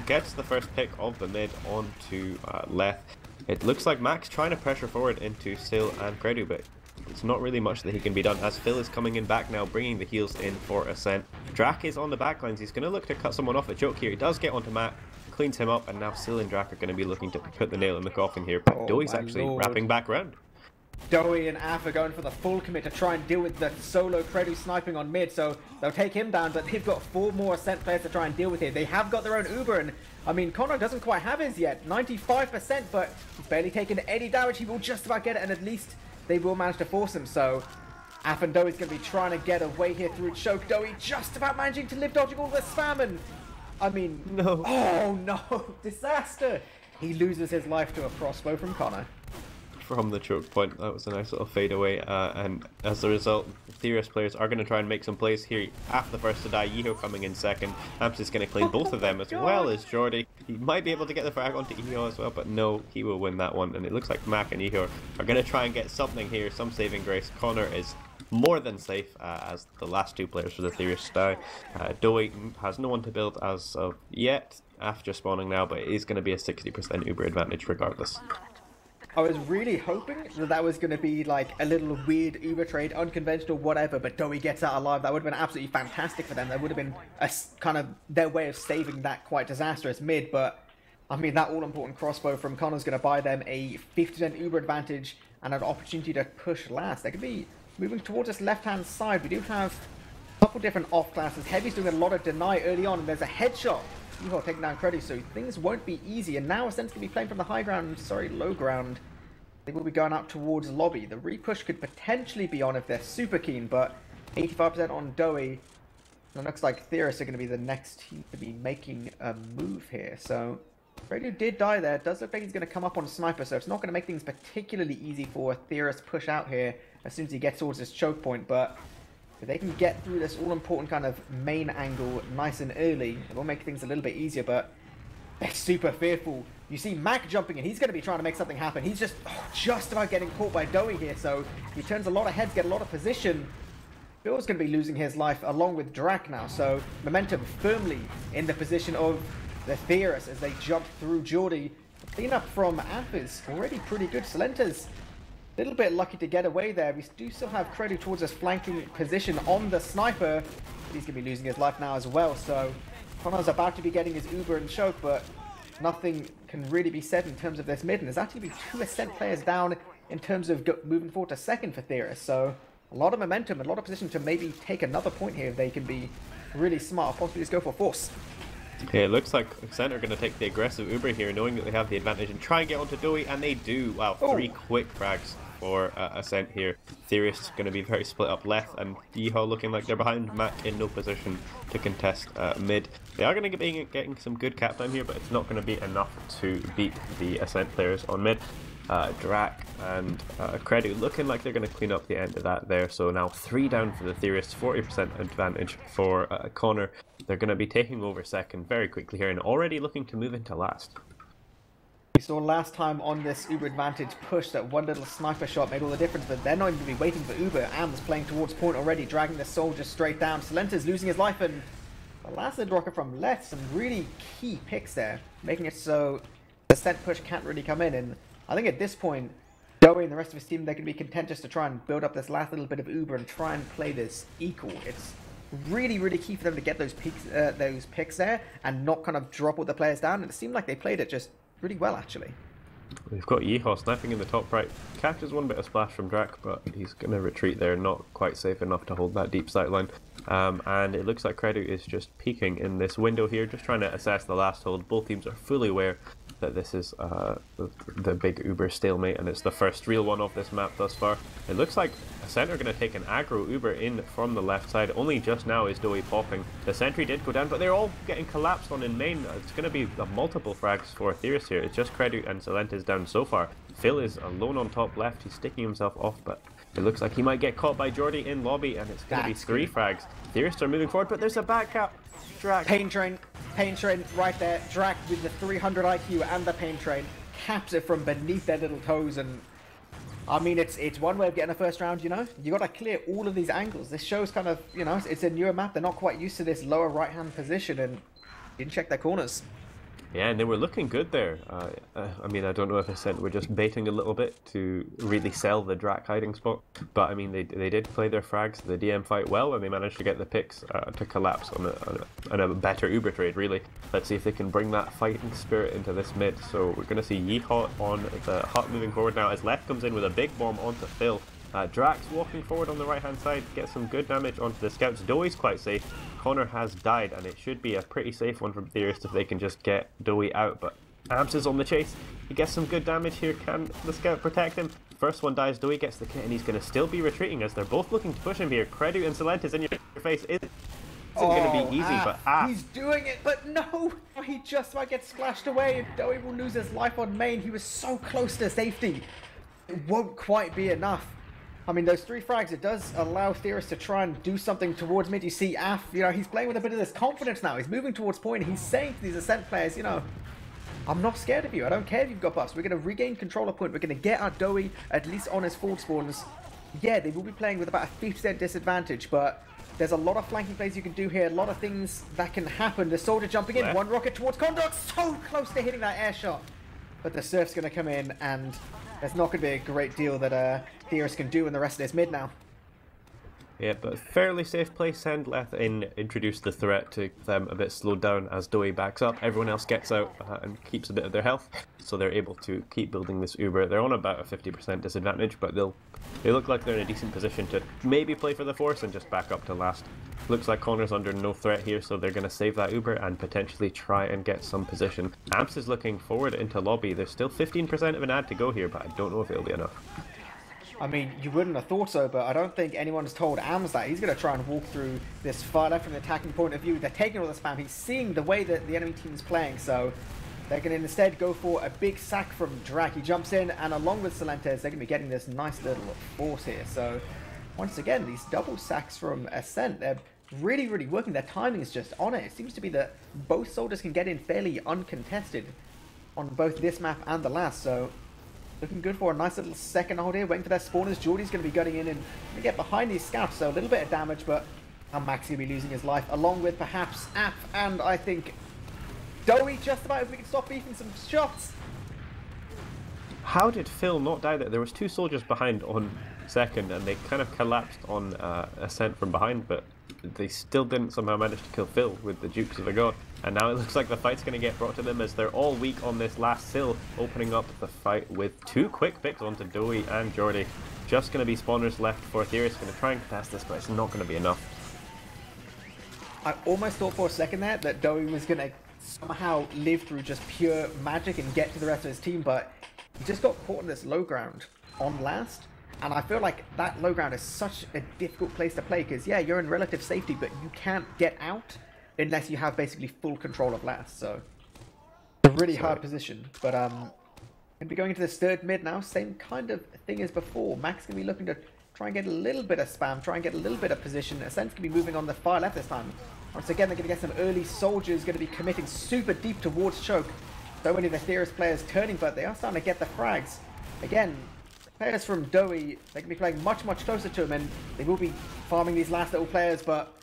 Gets the first pick of the mid onto Leth. It looks like Max trying to pressure forward into Sil and Credu, but it's not really much that he can be done, as Phil is coming in back now, bringing the heals in for Ascent. Drac is on the backlines. He's going to look to cut someone off at choke here. He does get onto Matt, cleans him up, and now Sil and Drac are going to be looking to put the nail in the coffin here. But Doi's actually wrapping back around. Doi and Af are going for the full commit to try and deal with the solo Credu sniping on mid, so they'll take him down, but they've got 4 more Ascent players to try and deal with here. They have got their own Uber, and I mean, Connor doesn't quite have his yet, 95%, but he's barely taken any damage. He will just about get it, and at least they will manage to force him. So Af and Doi is going to be trying to get away here through choke. Doi just about managing to live, dodging all the spam, and I mean, no. Oh no, disaster. He loses his life to a crossbow from Connor. From the choke point, that was a nice little fade away, and as a result, Theorist players are going to try and make some plays here. Af the first to die, Yeehaw coming in second. Amps is going to clean both of them as well as Jordy. He might be able to get the frag onto Yeehaw as well, but no, he will win that one, and it looks like Mac and Yeehaw are going to try and get something here, some saving grace. Connor is more than safe as the last 2 players for the Theorists die. Doi has no one to build as of yet, after spawning now, but it is going to be a 60% Uber advantage regardless. I was really hoping that was going to be like a little weird Uber trade, unconventional, whatever, but Doi gets out alive. That would have been absolutely fantastic for them. That would have been a kind of their way of saving that quite disastrous mid, but I mean, that all-important crossbow from Connor's going to buy them a 50% Uber advantage and an opportunity to push last. They could be moving towards this left-hand side. We do have a couple different off classes. Heavy's doing a lot of deny early on, and there's a headshot. Yeehaw taking down Creddy, so things won't be easy. And now Ascent's going to be playing from the high ground, sorry, low ground. They will be going out towards lobby. The repush could potentially be on if they're super keen, but 85% on Doey. It looks like Theorists are going to be the next team to be making a move here. So Radio did die there. It does look like he's going to come up on Sniper, so it's not going to make things particularly easy for Theorist push out here as soon as he gets towards this choke point. But if they can get through this all-important kind of main angle nice and early, it will make things a little bit easier, but they're super fearful. You see Mac jumping in. He's going to be trying to make something happen. He's just about getting caught by Doey here, so he turns a lot of heads, get a lot of position. Bill's going to be losing his life along with Drac now, so momentum firmly in the position of the Theorists as they jump through Geordie. The cleanup from Aff is already pretty good. Salenta's a little bit lucky to get away there. We do still have Credu towards his flanking position on the Sniper. He's going to be losing his life now as well, so Connor's about to be getting his Uber and choke, but nothing can really be said in terms of this mid, and there's actually be 2 Ascent players down in terms of moving forward to second for Theorists, so a lot of momentum, a lot of position to maybe take another point here if they can be really smart, possibly just go for force. Yeah, it looks like Ascent are going to take the aggressive Uber here, knowing that they have the advantage and try and get onto Doey, and they do. Wow, 3 quick frags for Ascent here. Theorists going to be very split up left, and Yeehaw looking like they're behind. Mac in no position to contest mid. They are going to be getting some good cap time here, but it's not going to be enough to beat the Ascent players on mid. Drac and Credu looking like they're going to clean up the end of that there. So now 3 down for the Theorists, 40% advantage for Connor. They're going to be taking over second very quickly here and already looking to move into last. We saw last time on this Uber advantage push that one little sniper shot made all the difference, but they're not even going to be waiting for Uber. Am's playing towards point already, dragging the soldier straight down. Salenta's losing his life, and the last lead rocket from Leth, some really key picks there, making it so the Ascent push can't really come in. And I think at this point, Doey and the rest of his team, they can be content just to try and build up this last little bit of Uber and try and play this equal. It's really, really key for them to get those picks there and not kind of drop all the players down. And it seemed like they played it just really well, actually. We've got Yeehaw sniping in the top right. Catches one bit of splash from Drac, but he's going to retreat there, not quite safe enough to hold that deep sight line. And it looks like Credu is just peeking in this window here, just trying to assess the last hold. Both teams are fully aware that this is the big Uber stalemate, and it's the first real one of this map thus far. It looks like Ascent are going to take an aggro Uber in from the left side. Only just now is Doey popping. The sentry did go down, but they're all getting collapsed on in main. It's going to be multiple frags for Theorists here. It's just Credu and Salenta's down so far. Phil is alone on top left. He's sticking himself off, but it looks like he might get caught by Geordie in lobby, and it's going to be 3 frags. Theorists are moving forward, but there's a back cap. Drac. Pain train right there. Drac with the 300 IQ and the pain train caps it from beneath their little toes, and I mean it's one way of getting a first round, you know. You got to clear all of these angles. This shows kind of, you know, it's a newer map. They're not quite used to this lower right hand position and didn't check their corners. Yeah, and they were looking good there. I mean, I don't know if Ascent were just baiting a little bit to really sell the Drac hiding spot, but I mean, they did play their frags, the DM fight well, and they managed to get the picks to collapse on a better Uber trade, really. Let's see if they can bring that fighting spirit into this mid. So we're going to see Yeehaw on the hut moving forward now as Left comes in with a big bomb onto Phil. Drax walking forward on the right hand side, gets some good damage onto the scouts. Doey's quite safe. Connor has died, and it should be a pretty safe one from Theorists if they can just get Doey out. But Amps is on the chase. He gets some good damage here. Can the scout protect him? First one dies. Doey gets the kit, and he's going to still be retreating as they're both looking to push him here. Credu and Salenta's in your face. It's going to be easy, but he's doing it, but no! He just might get splashed away. Doey will lose his life on main. He was so close to safety. It won't quite be enough. I mean, those 3 frags, it does allow Theorists to try and do something towards mid. You see Aff, you know, he's playing with a bit of this confidence now. He's moving towards point. He's saying to these Ascent players, you know, I'm not scared of you. I don't care if you've got buffs. We're going to regain control of point. We're going to get our Doey at least on his forward spawns. Yeah, they will be playing with about a 50% disadvantage, but there's a lot of flanking plays you can do here. A lot of things that can happen. The soldier jumping in. One rocket towards Condor. So close to hitting that air shot. But the surf's going to come in, and there's not going to be a great deal that Theorists can do in the rest of this mid now. Yeah, but fairly safe play. Send Leth in, introduce the threat to them a bit slowed down as Doe backs up. Everyone else gets out and keeps a bit of their health, so they're able to keep building this Uber. They're on about a 50% disadvantage, but they look like they're in a decent position to maybe play for the Force and just back up to last. Looks like Connor's under no threat here, so they're going to save that Uber and potentially try and get some position. Amps is looking forward into lobby. There's still 15% of an ad to go here, but I don't know if it'll be enough. I mean, you wouldn't have thought so, but I don't think anyone's told Ams that. He's going to try and walk through this far left from the attacking point of view. They're taking all the spam. He's seeing the way that the enemy team is playing, so they're going to instead go for a big sack from Drak. He jumps in, and along with Silentes, they're going to be getting this nice little force here. So, once again, these double sacks from Ascent, they're really, really working. Their timing is just on it. It seems to be that both soldiers can get in fairly uncontested on both this map and the last, so looking good for a nice little second hold here, waiting for their spawners. Geordie's going to be gunning in and get behind these scouts, so a little bit of damage, but Max going to be losing his life, along with perhaps App and I think Doe just about, if we can stop beefing some shots. How did Phil not die there? There was two soldiers behind on second, and they kind of collapsed on Ascent from behind, but they still didn't somehow manage to kill Phil with the Dukes of a God. And now it looks like the fight's going to get brought to them as they're all weak on this last sill, opening up the fight with two quick picks onto Doe and Geordie. Just going to be spawners left for Theorists. Going to try and contest this, but it's not going to be enough. I almost thought for a second there that Doe was going to somehow live through just pure magic and get to the rest of his team, but he just got caught in this low ground on last. And I feel like that low ground is such a difficult place to play because, yeah, you're in relative safety, but you can't get out unless you have basically full control of last. So, a really hard position. But, going to be going into this third mid now. Same kind of thing as before. Max going to be looking to try and get a little bit of spam, try and get a little bit of position. Ascent's going to be moving on the far left this time. Once again, they're going to get some early soldiers, going to be committing super deep towards choke. So many of the Theorist players turning, but they are starting to get the frags. Again, players from Doe, they can be playing much, much closer to him, and they will be farming these last little players, but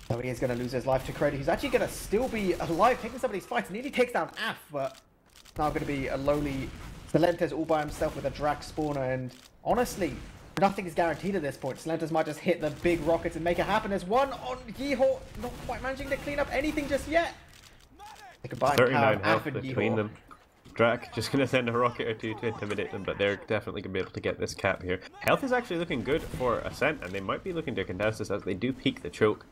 Doe is going to lose his life to Crady, who's actually going to still be alive, taking some of these fights. Nearly takes down Af, but it's now going to be a lowly Silentes all by himself with a Drac spawner, and honestly, nothing is guaranteed at this point. Silentes might just hit the big rockets and make it happen. There's one on Yeehor, not quite managing to clean up anything just yet. They combine 39 Af health and between Yeehor. them. Drak just going to send a rocket or two to intimidate them, but they're definitely going to be able to get this cap here. Health is actually looking good for Ascent, and they might be looking to contest this as they do peak the choke.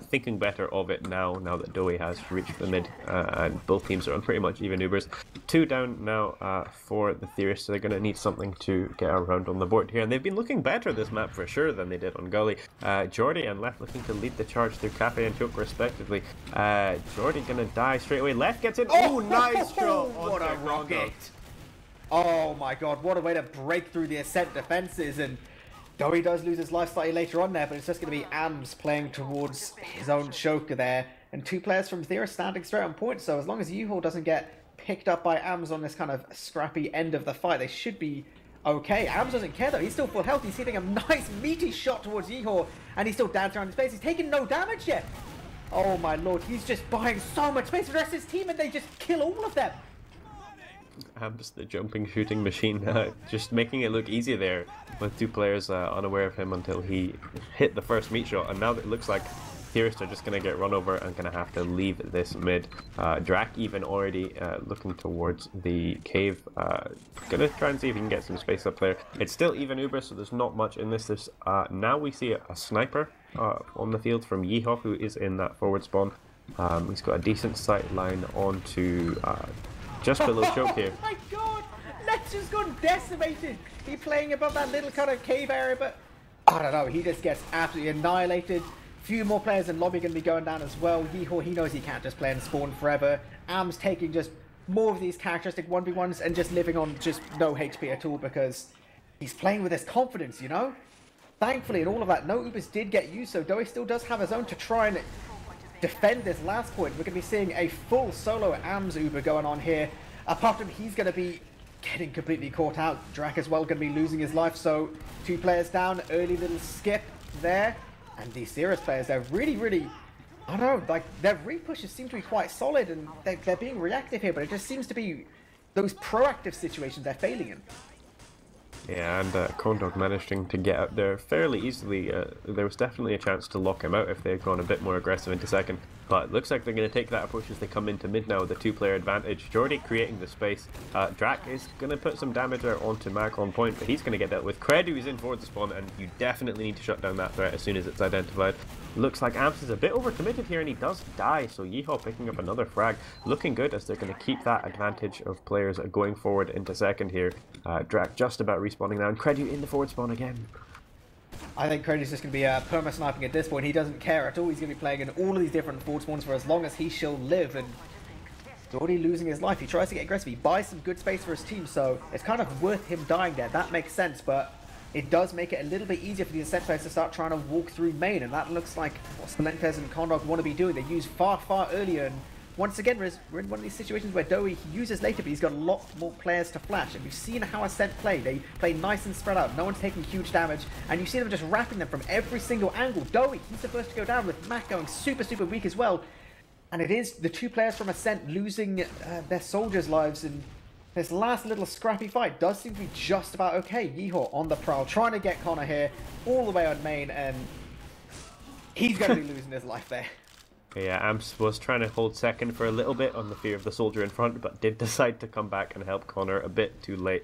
Thinking better of it now that Doe has reached the mid, and both teams are on pretty much even Ubers. Two down now for the Theorists, so they're going to need something to get around on the board here, and they've been looking better this map for sure than they did on Gully. Geordie and Left looking to lead the charge through Cafe and Choke respectively. Geordie going to die straight away. Left gets in. Oh, nice shot! What a rocket! Oh my god, what a way to break through the Ascent defenses, and Doe does lose his life slightly later on there, but it's just going to be Ams playing towards his own choker there, and two players from Theorist standing straight on point, so as long as Yeehor doesn't get picked up by Ams on this kind of scrappy end of the fight, they should be okay. Ams doesn't care though, he's still full health, he's hitting a nice meaty shot towards Yeehor, and he's still dancing around his space, he's taking no damage yet! Oh my lord, he's just buying so much space for the rest of his team, and they just kill all of them! Abs, the jumping shooting machine, just making it look easy there with two players unaware of him until he hit the first meat shot, and now it looks like Theorists are just going to get run over and going to have to leave this mid. Drak even already looking towards the cave, going to try and see if he can get some space up there. It's still even Uber, so there's not much in this. There's, now we see a sniper on the field from Yeehawk, who is in that forward spawn. He's got a decent sight line onto just below choke here. Oh my god! Let's just gone decimated! He's playing above that little kind of cave area, but I don't know, he just gets absolutely annihilated. Few more players in lobby going to be going down as well. Yeehor, he knows he can't just play and spawn forever. Am's taking just more of these characteristic 1v1s and just living on just no HP at all because he's playing with his confidence, you know? Thankfully, in all of that, no Ubers did get used, so Doe still does have his own to try and defend this last point. We're going to be seeing a full solo Ams Uber going on here. Apart from he's going to be getting completely caught out. Drak as well going to be losing his life, so two players down. Early little skip there. And these Theorist players, they're really, I don't know, like, their repushes seem to be quite solid, and they're being reactive here, but it just seems to be those proactive situations they're failing in. Yeah, and Condog managing to get out there fairly easily. There was definitely a chance to lock him out if they had gone a bit more aggressive into second. But it looks like they're going to take that approach as they come into mid now with a two-player advantage. Jordy creating the space. Drac is going to put some damage out onto Mac on point, but he's going to get dealt with. Credu is in for the spawn, and you definitely need to shut down that threat as soon as it's identified. Looks like Amps is a bit overcommitted here, and he does die, so Yeehaw picking up another frag. Looking good as they're going to keep that advantage of players going forward into second here. Drac just about respawning now, and Credu in the forward spawn again. I think Credu's just going to be perma-sniping at this point. He doesn't care at all. He's going to be playing in all of these different forward spawns for as long as he shall live, and he's already losing his life. He tries to get aggressive. He buys some good space for his team, so it's kind of worth him dying there. That makes sense, but it does make it a little bit easier for the Ascent players to start trying to walk through main, and that looks like what Salentes and Condog want to be doing. They use far earlier, and once again, we're in one of these situations where Dowie uses later, but he's got a lot more players to flash, and we've seen how Ascent play. They play nice and spread out. No one's taking huge damage, and you see them just wrapping them from every single angle. Dowie, he's the first to go down, with Mac going super weak as well. And it is the two players from Ascent losing their soldiers' lives, and this last little scrappy fight does seem to be just about okay. Yeehaw on the prowl, trying to get Connor here all the way on main, and he's going to be losing his life there. Yeah, Amps was trying to hold second for a little bit on the fear of the soldier in front, but did decide to come back and help Connor a bit too late.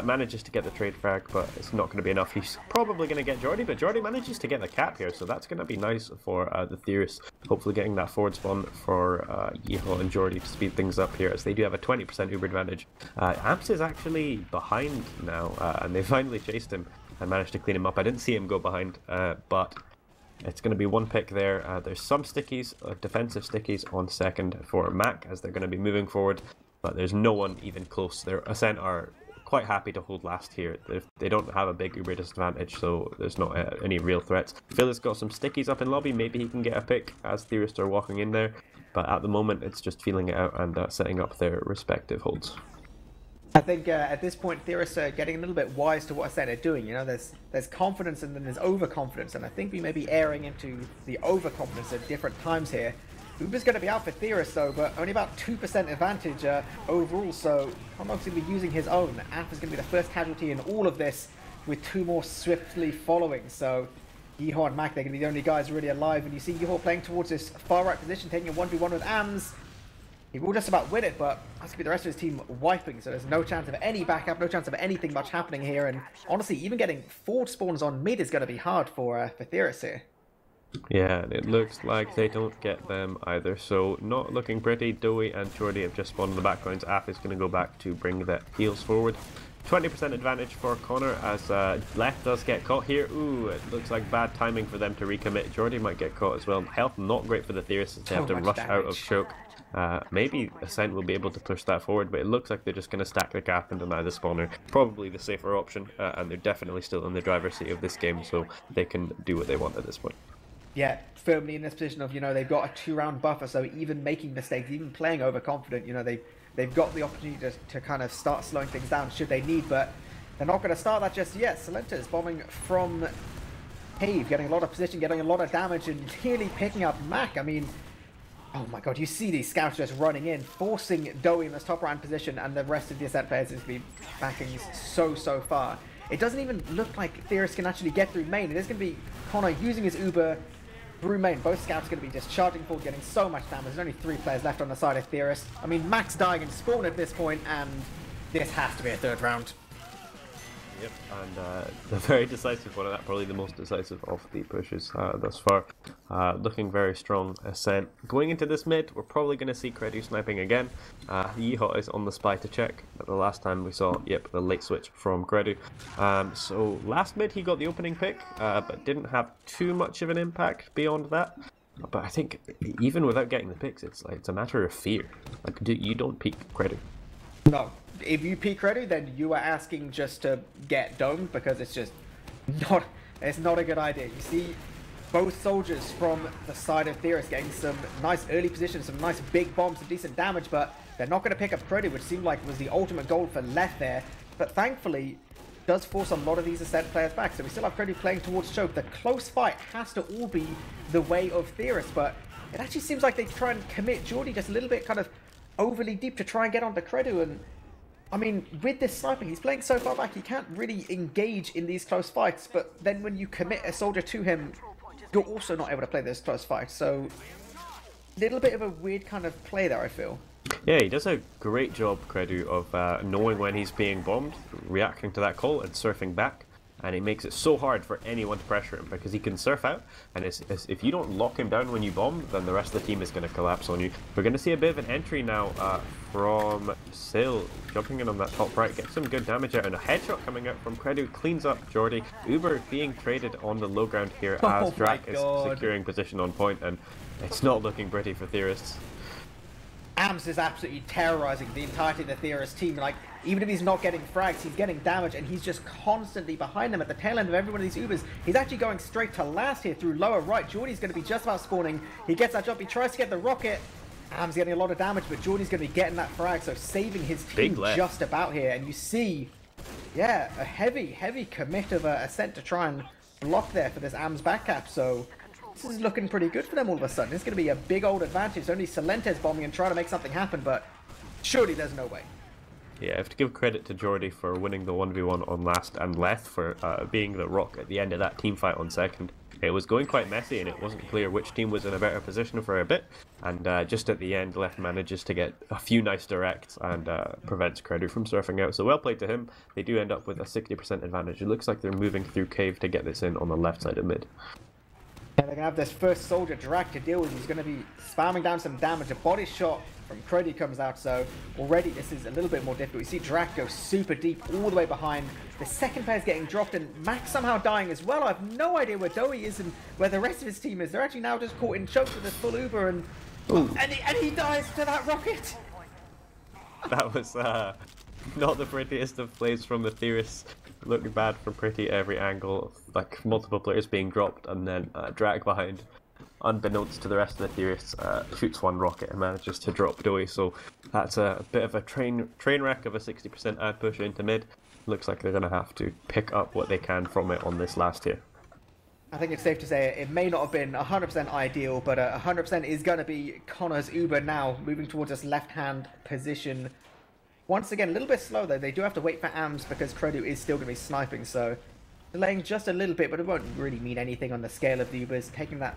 Manages to get the trade frag, but it's not going to be enough. He's probably going to get Jordy, but Jordy manages to get the cap here, so that's going to be nice for the Theorists. Hopefully getting that forward spawn for Yeehaw and Jordy to speed things up here, as they do have a 20% Uber advantage. Amps is actually behind now, and they finally chased him and managed to clean him up. I didn't see him go behind, but it's going to be one pick there. There's some stickies, defensive stickies on second for Mac as they're going to be moving forward, but there's no one even close. Their Ascent are quite happy to hold last here. They don't have a big Uber disadvantage, so there's not any real threats. Phil has got some stickies up in lobby. Maybe he can get a pick as Theorists are walking in there, but at the moment it's just feeling it out and setting up their respective holds. I think at this point, Theorists are getting a little bit wise to what Ascent are doing. You know, there's confidence and then there's overconfidence, and I think we may be erring into the overconfidence at different times here. Uber's going to be out for Theorists though, but only about 2% advantage overall, so Condog's going to be using his own. Aff is going to be the first casualty in all of this, with two more swiftly following, so Yeehaw and Mac, they're going to be the only guys really alive, and you see Yeehaw playing towards this far right position, taking a 1v1 with Ams. He will just about win it, but that's going to be the rest of his team wiping, so there's no chance of any backup, no chance of anything much happening here, and honestly, even getting forward spawns on mid is going to be hard for Theorists here. Yeah, and it looks like they don't get them either, so not looking pretty. Dowie and Jordy have just spawned in the backgrounds. Aff is going to go back to bring the heals forward. 20% advantage for Connor as Left does get caught here. Ooh, it looks like bad timing for them to recommit. Jordy might get caught as well. Health not great for the Theorists as they have to rush out of choke. Maybe Ascent will be able to push that forward, but it looks like they're just going to stack the cap and deny the spawner. Probably the safer option, and they're definitely still in the driver's seat of this game, so they can do what they want at this point. Yeah, firmly in this position of, you know, they've got a 2-round buffer, so even making mistakes, even playing overconfident, you know, they've got the opportunity to kind of start slowing things down should they need, but they're not going to start that just yet. Salentes bombing from Cave, getting a lot of position, getting a lot of damage, and nearly picking up Mac. I mean, oh my god, you see these scouts just running in, forcing Dowie in this top round position, and the rest of the Ascent players is going to be backing so far. It doesn't even look like Theorists can actually get through main. It is going to be Connor using his Uber through main. Both scouts are going to be just charging forward, getting so much damage. There's only 3 players left on the side of Theorists. I mean, Mac's dying in spawn at this point, and this has to be a 3rd round. Yep, and the very decisive one of that, probably the most decisive of the pushes thus far. Looking very strong Ascent. Going into this mid, we're probably going to see Credu sniping again. Yeehaw is on the spy to check, but the last time we saw, yep, the late switch from Credu. So last mid he got the opening pick, but didn't have too much of an impact beyond that. But I think even without getting the picks, it's a matter of fear. Like, you don't peek Credu. No. If you peek Credu, then you are asking just to get domed, because it's just not a good idea. You see both soldiers from the side of Theorists getting some nice early positions, some nice big bombs, some decent damage, but they're not going to pick up Credu, which seemed like was the ultimate goal for Left there. But thankfully, does force a lot of these Ascent players back. So we still have Credu playing towards choke. The close fight has to all be the way of Theorists, but it actually seems like they try and commit Jordy just a little bit kind of overly deep to try and get onto Credu, and I mean, with this sniper, he's playing so far back, he can't really engage in these close fights, but then when you commit a soldier to him, you're also not able to play those close fights, so little bit of a weird kind of play there, I feel. Yeah, he does a great job, Credu, of knowing when he's being bombed, reacting to that call and surfing back. And it makes it so hard for anyone to pressure him because he can surf out, and if you don't lock him down when you bomb, then the rest of the team is going to collapse on you. We're going to see a bit of an entry now from Sil, jumping in on that top right, gets some good damage out, and a headshot coming out from Credu, cleans up Jordy. Uber being traded on the low ground here as Drak is securing position on point, and it's not looking pretty for Theorists. Ams is absolutely terrorizing the entirety of the Theorist team. Like, even if he's not getting frags, he's getting damage, and he's just constantly behind them at the tail end of every one of these Ubers. He's actually going straight to last here through lower right. Jordy's going to be just about spawning. He gets that jump. He tries to get the rocket. Ams getting a lot of damage, but Jordy's going to be getting that frag, so saving his team just about here. And you see, yeah, a heavy commit of Ascent to try and block there for this Ams backcap. So this is looking pretty good for them all of a sudden. It's going to be a big old advantage. Only Silentes bombing and trying to make something happen, but surely there's no way. Yeah, I have to give credit to Jordy for winning the 1v1 on last, and Leth for being the rock at the end of that team fight on second. It was going quite messy and it wasn't clear which team was in a better position for a bit, and just at the end Leth manages to get a few nice directs and prevents Credu from surfing out, so well played to him. They do end up with a 60% advantage. It looks like they're moving through cave to get this in on the left side of mid. Yeah, they're going to have this first soldier Drak to deal with. He's going to be spamming down some damage. A body shot from Credy comes out, so already this is a little bit more difficult. You see Drak go super deep all the way behind. The second player's getting dropped, and Max somehow dying as well. I have no idea where Doey is and where the rest of his team is. They're actually now just caught in chokes with this full Uber, and he dies to that rocket. That was not the prettiest of plays from the Theorists. Looking bad from pretty every angle, like multiple players being dropped, and then Drak behind, unbeknownst to the rest of the Theorists, shoots one rocket and manages to drop Doey. So that's a bit of a train wreck of a 60% ad push into mid. Looks like they're going to have to pick up what they can from it on this last tier. I think it's safe to say it may not have been 100% ideal, but 100% is going to be Connor's Uber now, moving towards this left-hand position. Once again, a little bit slow though. They do have to wait for Ams because Credu is still going to be sniping, so delaying just a little bit, but it won't really mean anything on the scale of the Ubers. Taking that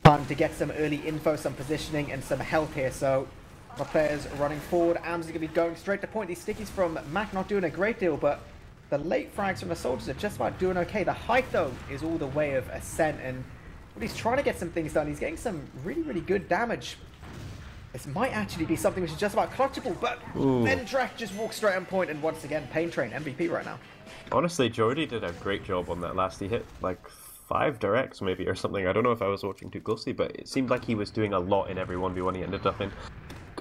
time to get some early info, some positioning, and some health here. So the players running forward. Ams is going to be going straight to point. These stickies from Mac not doing a great deal, but the late frags from the soldiers are just about doing okay. The height though is all the way of Ascent, and he's trying to get some things done. He's getting some really good damage. This might actually be something which is just about clutchable, but then Drak just walks straight on point, and once again, Pain Train MVP right now. Honestly, Jordy did a great job on that last. He hit like 5 directs maybe or something. I don't know if I was watching too closely, but it seemed like he was doing a lot in every 1v1 he ended up in.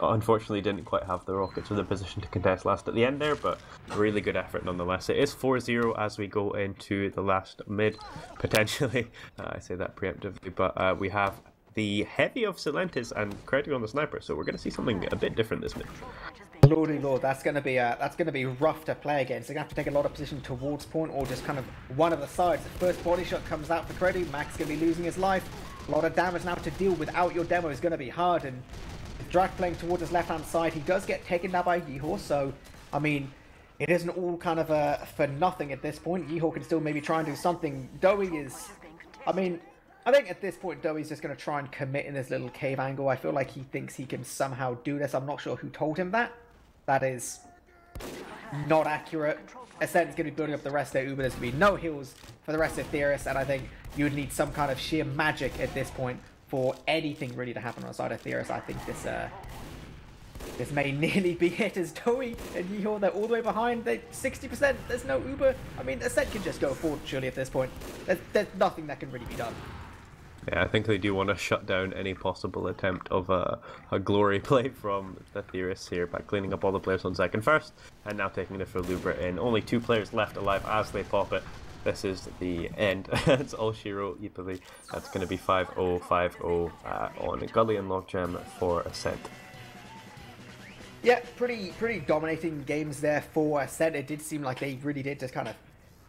Unfortunately, didn't quite have the rockets in the position to contest last at the end there, but a really good effort nonetheless. It is 4-0 as we go into the last mid, potentially. I say that preemptively, but we have the heavy of Silentes and Credu on the sniper, so we're going to see something a bit different this mid. Lordy lord, that's going to be rough to play against. They're going to have to take a lot of position towards point, or just kind of one of the sides. The first body shot comes out for Credu. Max going to be losing his life. A lot of damage now to deal without your demo is going to be hard, and Drak playing towards his left-hand side. He does get taken down by Yeehor, so, I mean, it isn't all kind of for nothing at this point. Yeehor can still maybe try and do something. Doey is, I mean, I think at this point, Doey's just going to try and commit in this little cave angle. I feel like he thinks he can somehow do this. I'm not sure who told him that. That is not accurate. Ascent is going to be building up the rest of their Uber. There's going to be no heals for the rest of Theorists, and I think you would need some kind of sheer magic at this point for anything really to happen on the side of Theorists. I think this may nearly be it, as Doey and Yeehor, they're all the way behind. They 60%, there's no Uber. I mean, Ascent can just go forward surely at this point. There's nothing that can really be done. Yeah, I think they do want to shut down any possible attempt of a glory play from the Theorists here by cleaning up all the players on second first, and now taking the full Uber in. Only 2 players left alive as they pop it. This is the end. It's all Shiro, eepily. That's going to be 5-0, 5-0 on Gully and Logjam for Ascent. Yeah, pretty dominating games there for Ascent. It did seem like they really did just kind of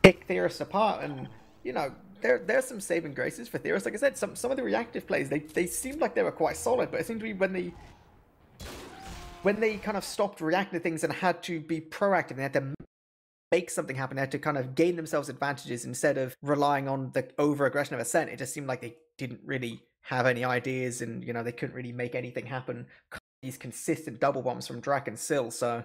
pick Theorists apart, and, you know, there's some saving graces for Theorists. Like I said, some of the reactive plays, they seemed like they were quite solid, but it seemed to be when when they kind of stopped reacting to things and had to be proactive, they had to make something happen. They had to kind of gain themselves advantages instead of relying on the over-aggression of Ascent. It just seemed like they didn't really have any ideas, and they couldn't really make anything happen. These consistent double bombs from Drac and Syl, so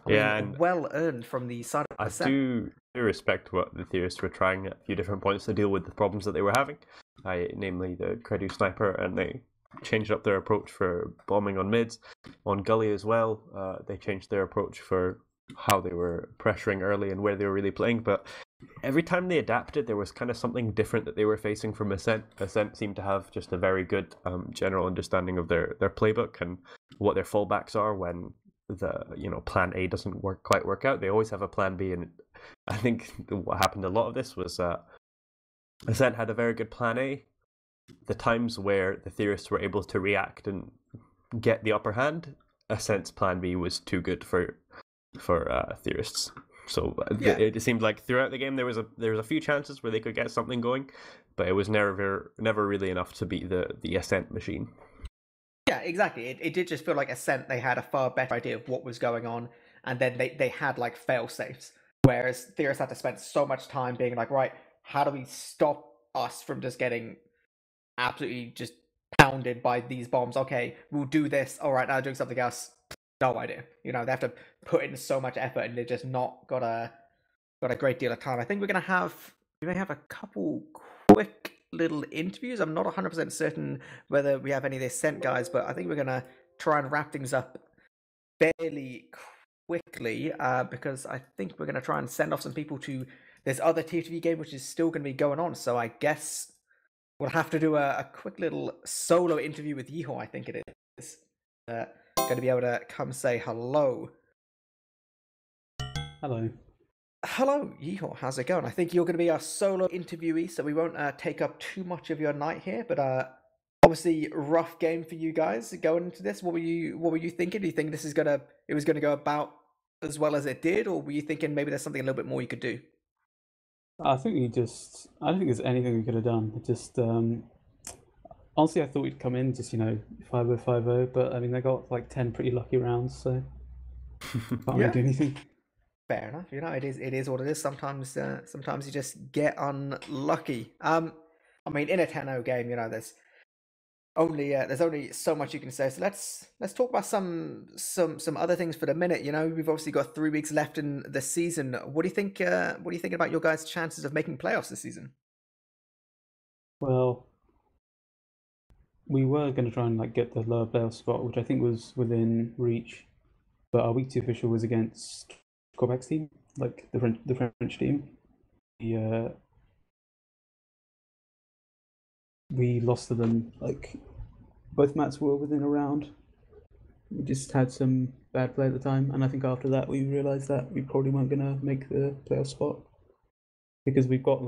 I mean, well earned from the side of Ascent. I do respect what the Theorists were trying at a few different points to deal with the problems that they were having, namely the Credu Sniper, and they changed up their approach for bombing on mids. On Gully as well, they changed their approach for how they were pressuring early and where they were really playing, but every time they adapted, there was kind of something different that they were facing from Ascent. Ascent seemed to have just a very good general understanding of their playbook and what their fallbacks are when the plan A doesn't quite work out. They always have a plan B, and I think what happened a lot of this was Ascent had a very good plan A. The times where the Theorists were able to react and get the upper hand, Ascent's plan B was too good for Theorists. So it seemed like throughout the game there was a few chances where they could get something going, but it was never really enough to beat the Ascent machine. Yeah, exactly. It did just feel like Ascent, they had a far better idea of what was going on, and then they had like fail safes, whereas Theorists had to spend so much time being like, right, how do we stop us from just getting absolutely just pounded by these bombs? Okay, we'll do this. All right, now doing something else. No idea. They have to put in so much effort, and they've just not got a great deal of time. I think we may have a couple quick little interviews. I'm not 100% certain whether we have any of the Ascent guys, but I think we're gonna try and wrap things up fairly quickly because I think we're gonna try and send off some people to this other TFTV game, which is still gonna be going on. So I guess we'll have to do a quick little solo interview with Yeehaw, I think it is. Going to be able to come say hello. Hello. Hello, Yeehaw. How's it going? I think you're going to be our solo interviewee, so we won't take up too much of your night here. But obviously, rough game for you guys going into this. What were you thinking? Do you think it was going to go about as well as it did, or were you thinking maybe there's something a little bit more you could do? I don't think there's anything we could have done. Just honestly, I thought we'd come in just 5-0-5-0, but I mean they got like 10 pretty lucky rounds, so can't really do anything. Fair enough. It is what it is. Sometimes you just get unlucky. I mean, in a 10-0 game, there's only so much you can say. So let's talk about some other things for the minute. We've obviously got 3 weeks left in the season. What do you think? What do you think about your guys' chances of making playoffs this season? Well, we were going to try and get the lower playoff spot, which I think was within reach, but our week 2 official was against Quebec's team, like the French team. We lost to them. Like both mats were within a round. We just had some bad play at the time, and I think after that we realised that we probably weren't going to make the playoff spot because we've got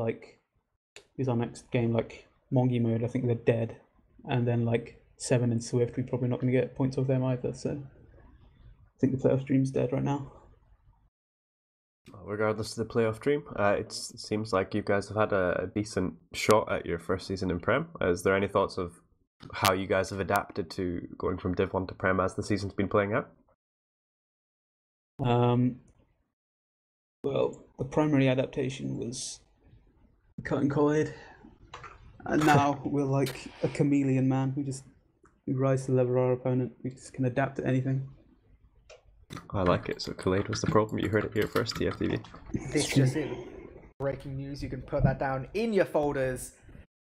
is our next game Mongi mode. I think they're dead, and then Seven and Swift. We're probably not going to get points off them either. So I think the playoff dream's dead right now. Regardless of the playoff dream, it seems like you guys have had a decent shot at your first season in Prem. Is there any thoughts of how you guys have adapted to going from Div 1 to Prem as the season's been playing out? Well, the primary adaptation was cutting Collide, and now we're like a chameleon, man. We rise to the level of our opponent. We just can adapt to anything. I like it. So Collide was the problem. You heard it here first, TFTV. This just in. Breaking news. You can put that down in your folders.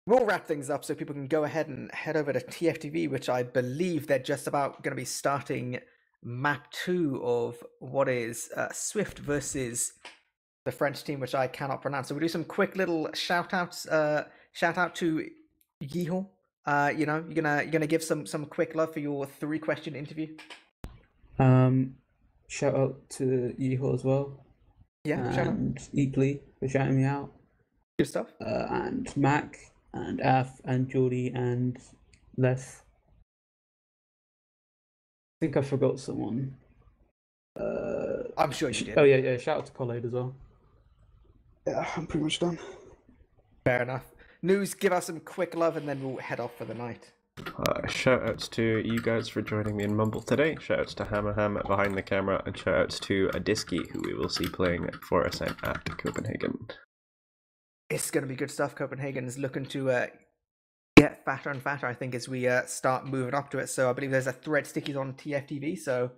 We'll wrap things up so people can go ahead and head over to TFTV, which I believe they're just about going to be starting map 2 of what is Swift versus the French team, which I cannot pronounce. So we'll do some quick little shout outs. Shout out to Yeehaw. You're gonna give some quick love for your 3-question interview. Shout out to Yeehaw as well. Yeah, shout out. And eepily for shouting me out. Good stuff. And Mac and Af and Geordie and Les. I think I forgot someone. I'm sure you did. Oh yeah. Shout out to Collide as well. Yeah, I'm pretty much done. Fair enough. Nuze, give us some quick love and then we'll head off for the night. Shoutouts to you guys for joining me in Mumble today. Shoutouts to hamaham behind the camera, and shoutouts to Adiski, who we will see playing for Ascent at Copenhagen. It's going to be good stuff. Copenhagen is looking to get fatter and fatter, I think, as we start moving up to it. So I believe there's a thread stickies on TFTV, so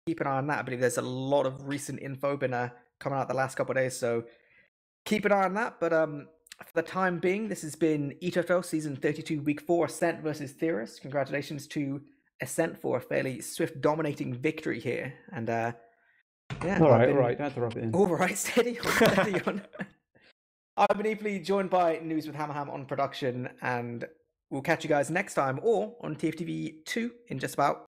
keep an eye on that. I believe there's a lot of recent info been coming out the last couple of days, so keep an eye on that. But for the time being, this has been ETF2L Season 32, Week 4, Ascent versus Theorists. Congratulations to Ascent for a fairly swift dominating victory here. And yeah. All right, don't rub it in. All right, steady on, steady on. I've been eepily joined by Nuze with hamaham on production, and we'll catch you guys next time or on TFTV 2 in just about